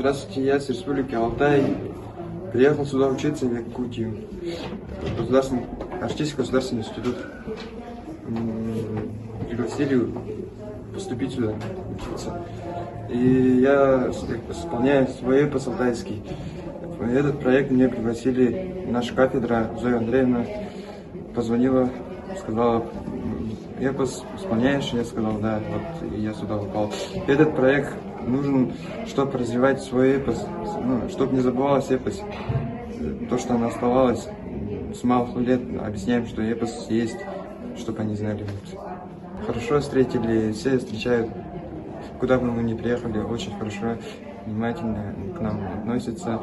Здравствуйте, я с Республики Алтай. Приехал сюда учиться в Якутию. Артистский государственный институт. Пригласили поступить сюда учиться. И я исполняю свой эпос алтайский. Этот проект мне пригласили, наша кафедра Зоя Андреевна позвонила, сказала: эпос исполняешь? Я сказал: да, вот и я сюда попал. Этот проект нужен, чтобы развивать свой эпос, чтобы не забывалось эпос. То, что оно оставалось с малых лет, объясняем, что эпос есть, чтобы они знали. Хорошо встретили, все встречают, куда бы мы ни приехали, очень хорошо, внимательно к нам относятся.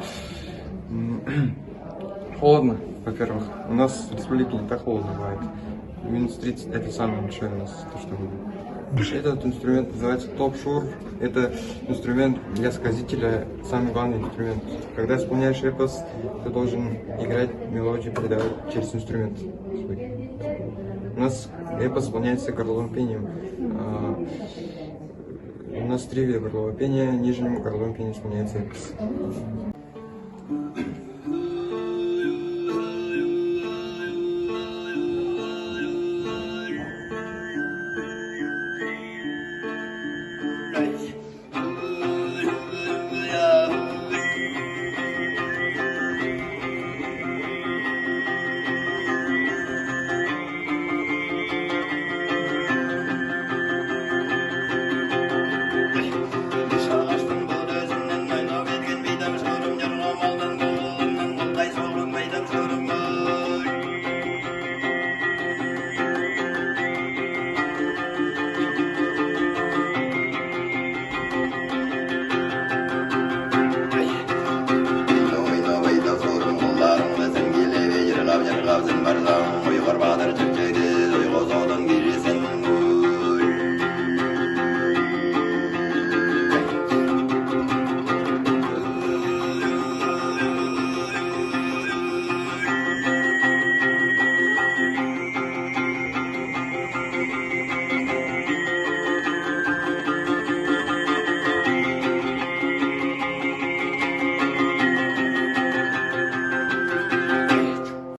Холодно, во-первых. У нас в республике не так холодно бывает. Минус 30 это самое большое у нас, то, что мы. Этот инструмент называется топ-шур. Это инструмент для сказителя, самый главный инструмент. Когда исполняешь эпос, ты должен играть мелодию, передавать через инструмент свой. У нас эпос исполняется горловым пением. У нас 3 вида горлового пения, нижним горловым пением исполняется эпос.